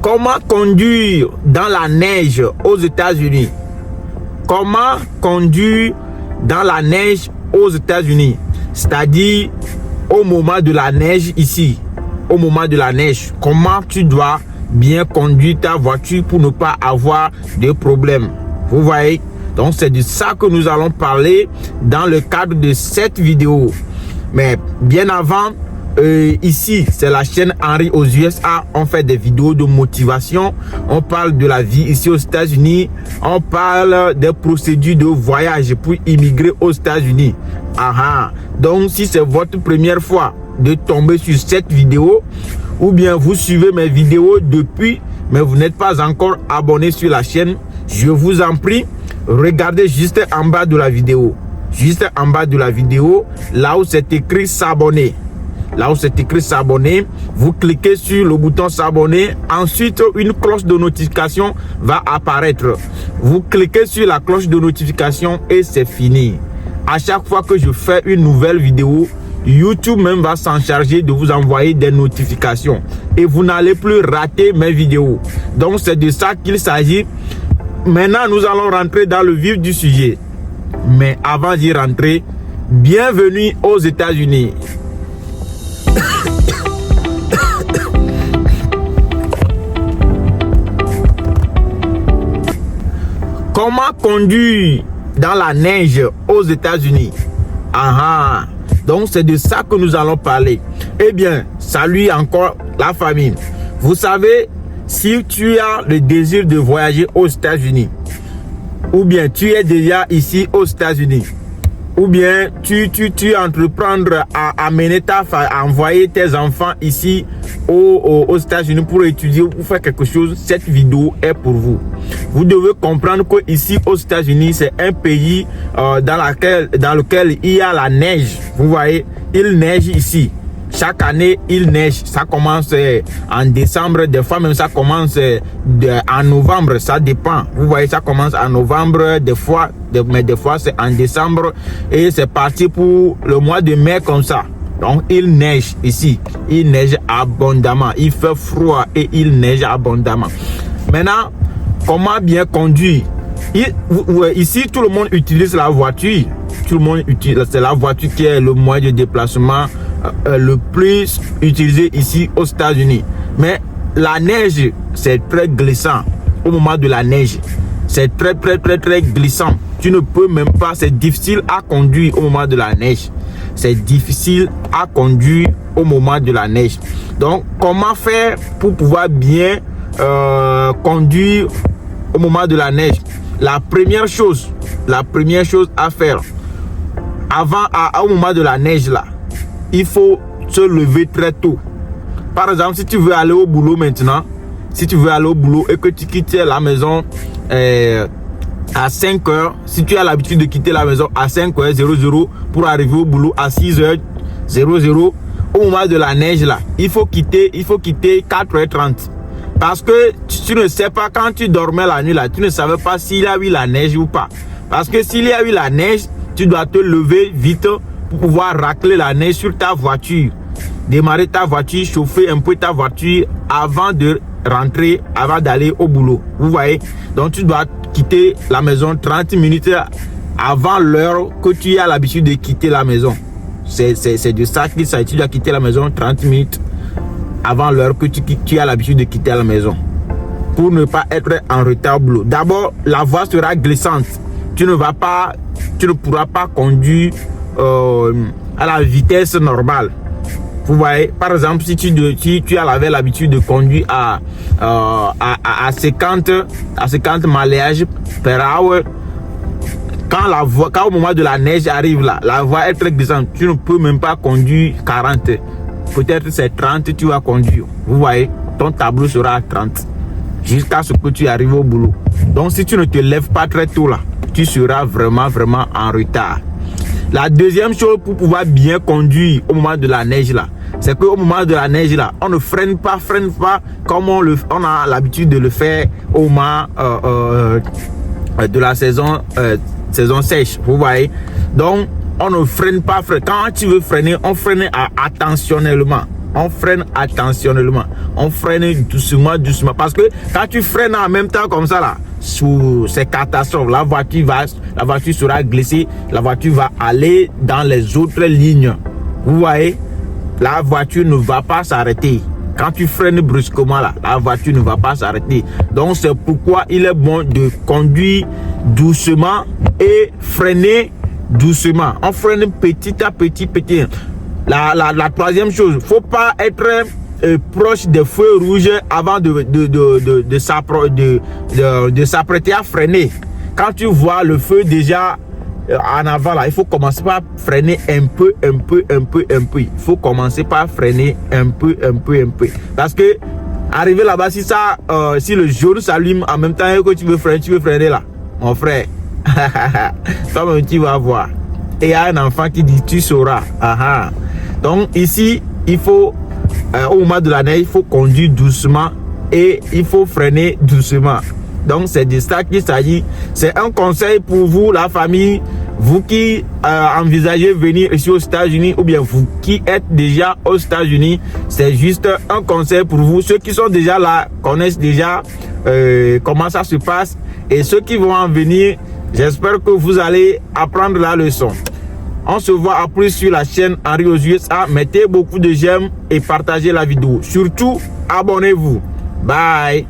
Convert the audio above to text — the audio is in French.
Comment conduire dans la neige aux États-Unis? Comment conduire dans la neige aux États-Unis? C'est-à-dire au moment de la neige ici. Au moment de la neige, comment tu dois bien conduire ta voiture pour ne pas avoir de problème. Vous voyez? Donc c'est de ça que nous allons parler dans le cadre de cette vidéo. Mais bien avant, ici c'est la chaîne Henry aux USA. On fait des vidéos de motivation. On parle de la vie ici aux États-Unis. On parle des procédures de voyage pour immigrer aux États-Unis. Donc si c'est votre première fois de tomber sur cette vidéo, ou bien vous suivez mes vidéos depuis mais vous n'êtes pas encore abonné sur la chaîne, je vous en prie, regardez juste en bas de la vidéo. Juste en bas de la vidéo, là où c'est écrit s'abonner. Là où c'est écrit s'abonner, vous cliquez sur le bouton s'abonner. Ensuite, une cloche de notification va apparaître. Vous cliquez sur la cloche de notification et c'est fini. À chaque fois que je fais une nouvelle vidéo, YouTube même va s'en charger de vous envoyer des notifications. Et vous n'allez plus rater mes vidéos. Donc c'est de ça qu'il s'agit. Maintenant, nous allons rentrer dans le vif du sujet. Mais avant d'y rentrer, bienvenue aux États-Unis. Comment conduire dans la neige aux États-Unis? Donc c'est de ça que nous allons parler. Eh bien, salut encore la famille. Vous savez, si tu as le désir de voyager aux États-Unis, ou bien tu es déjà ici aux États-Unis, ou bien tu entreprendre à amener à envoyer tes enfants ici aux États-Unis pour étudier ou pour faire quelque chose, cette vidéo est pour vous. Vous devez comprendre que ici aux États-Unis, c'est un pays dans lequel il y a la neige. Vous voyez, il neige ici. Chaque année, il neige. Ça commence en décembre. Des fois, même ça commence en novembre. Ça dépend. Vous voyez, ça commence en novembre. Mais des fois, c'est en décembre. Et c'est parti pour le mois de mai comme ça. Donc, il neige ici. Il neige abondamment. Il fait froid et il neige abondamment. Maintenant, comment bien conduire? Ici, tout le monde utilise la voiture. Tout le monde utilise. C'est la voiture qui est le moyen de déplacement le plus utilisé ici aux États-Unis. Mais la neige, c'est très glissant. Au moment de la neige, c'est très glissant. Tu ne peux même pas, c'est difficile à conduire au moment de la neige. C'est difficile à conduire au moment de la neige. Donc, comment faire pour pouvoir bien conduire au moment de la neige? La première chose à faire, au moment de la neige là, il faut se lever très tôt. Par exemple, si tu veux aller au boulot maintenant, et que tu quittes la maison à 5 heures, si tu as l'habitude de quitter la maison à 5h00 pour arriver au boulot à 6h00, au moment de la neige là, il faut quitter 4h30. Parce que tu ne sais pas, quand tu dormais la nuit là, tu ne savais pas s'il y a eu la neige ou pas. Parce que s'il y a eu la neige, tu dois te lever vite pour pouvoir racler la neige sur ta voiture. Démarrer ta voiture, chauffer un peu ta voiture avant de rentrer, avant d'aller au boulot. Vous voyez? Donc tu dois quitter la maison 30 minutes avant l'heure que tu as l'habitude de quitter la maison. C'est de ça qu'il s'agit. Tu dois quitter la maison 30 minutes avant l'heure que tu as l'habitude de quitter la maison. Pour ne pas être en retard au boulot. D'abord, la voie sera glissante. Tu ne pourras pas conduire à la vitesse normale. Vous voyez, par exemple, si tu avais l'habitude de conduire à 50 miles per hour, quand au moment de la neige arrive là, la voie est très glissante. Tu ne peux même pas conduire 40. Peut-être c'est 30 tu vas conduire. Vous voyez, ton tableau sera à 30 jusqu'à ce que tu arrives au boulot. Donc si tu ne te lèves pas très tôt là, tu seras vraiment en retard. La deuxième chose pour pouvoir bien conduire au moment de la neige là, c'est qu'au moment de la neige là, on ne freine pas comme on a l'habitude de le faire au moment de la saison sèche. Vous voyez, donc on ne freine pas. Quand tu veux freiner, on freine attentionnellement. On freine attentionnellement. On freine doucement, doucement. Parce que quand tu freines en même temps comme ça là, sous ces catastrophes, la voiture sera glissée, la voiture va aller dans les autres lignes. Vous voyez, la voiture ne va pas s'arrêter. Quand tu freines brusquement là, la voiture ne va pas s'arrêter. Donc c'est pourquoi il est bon de conduire doucement et freiner doucement. On freine petit à petit, petit. La troisième chose, faut pas être proche des feux rouges avant de s'apprêter à freiner. Quand tu vois le feu déjà en avant là, il faut commencer par freiner un peu. Il faut commencer par freiner un peu. Parce que arriver là-bas, si le jaune s'allume en même temps que tu veux freiner là, mon frère, toi-même tu vas voir. Et il y a un enfant qui dit tu sauras. Donc ici, il faut au moment de la neige, il faut conduire doucement et il faut freiner doucement. Donc c'est de ça qu'il s'agit. C'est un conseil pour vous, la famille, vous qui envisagez venir ici aux États-Unis ou bien vous qui êtes déjà aux États-Unis. C'est juste un conseil pour vous. Ceux qui sont déjà là connaissent déjà comment ça se passe, et ceux qui vont en venir, j'espère que vous allez apprendre la leçon. On se voit après sur la chaîne Henri aux USA. Mettez beaucoup de j'aime et partagez la vidéo. Surtout, abonnez-vous. Bye.